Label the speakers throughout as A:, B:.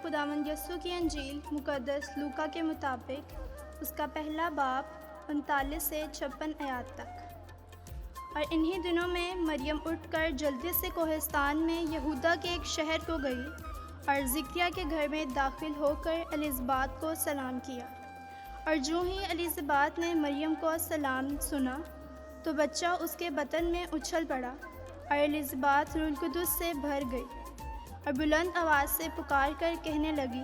A: خداوند یسوع کی انجیل مقدس لوکا کے مطابق اس کا پہلا باب 39 سے 56 آیات تک۔ اور انہی دنوں میں مریم اٹھ کر جلدی سے کوہستان میں یہودا کے ایک شہر کو گئی اور زکریا کے گھر میں داخل ہو کر الزبات کو سلام کیا۔ اور جو ہی الزبات نے مریم کو سلام سنا تو بچہ اس کے بطن میں اچھل پڑا، اور الزبات روح القدس سے بھر گئی اور بلند آواز سے پکار کر کہنے لگی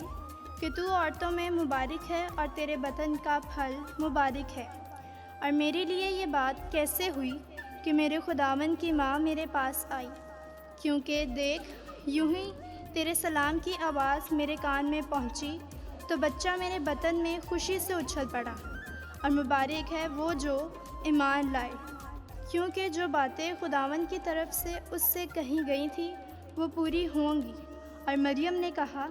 A: کہ تو عورتوں میں مبارک ہے اور تیرے بطن کا پھل مبارک ہے، اور میرے لیے یہ بات کیسے ہوئی کہ میرے خداوند کی ماں میرے پاس آئی، کیونکہ دیکھ یوں ہی تیرے سلام کی آواز میرے کان میں پہنچی تو بچہ میرے بطن میں خوشی سے اچھل پڑا، اور مبارک ہے وہ جو ایمان لائے، کیونکہ جو باتیں خداوند کی طرف سے اس سے کہی گئی تھیں وہ پوری ہوں گی۔ اور مریم نے کہا،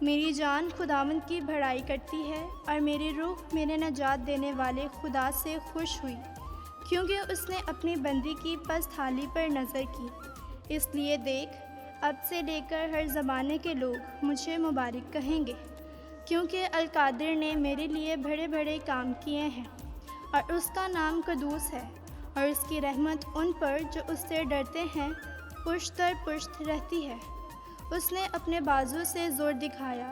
A: میری جان خداوند کی بڑائی کرتی ہے، اور میری روح میرے نجات دینے والے خدا سے خوش ہوئی، کیونکہ اس نے اپنی بندی کی پست حالی پر نظر کی۔ اس لیے دیکھ اب سے لے کر ہر زمانے کے لوگ مجھے مبارک کہیں گے، کیونکہ القادر نے میرے لیے بڑے بڑے کام کیے ہیں، اور اس کا نام قدوس ہے، اور اس کی رحمت ان پر جو اس سے ڈرتے ہیں پشت در پشت رہتی ہے۔ اس نے اپنے بازو سے زور دکھایا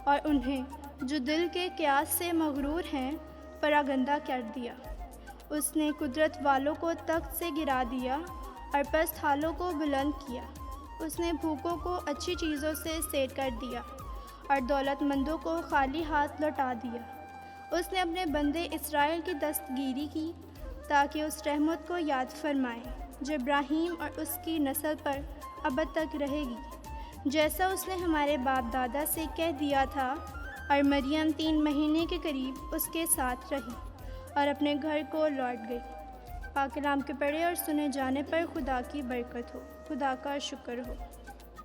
A: اور انہیں جو دل کے قیاس سے مغرور ہیں پراگندہ کر دیا۔ اس نے قدرت والوں کو تخت سے گرا دیا اور پست حالوں کو بلند کیا۔ اس نے بھوکوں کو اچھی چیزوں سے سیر کر دیا اور دولت مندوں کو خالی ہاتھ لوٹا دیا۔ اس نے اپنے بندے اسرائیل کی دستگیری کی تاکہ اس رحمت کو یاد فرمائے جو ابراہیم اور اس کی نسل پر ابد تک رہے گی، جیسا اس نے ہمارے باپ دادا سے کہہ دیا تھا۔ اور مریم 3 مہینے کے قریب اس کے ساتھ رہی اور اپنے گھر کو لوٹ گئی۔ پاک کلام کے پڑھے اور سنے جانے پر خدا کی برکت ہو۔ خدا کا شکر ہو۔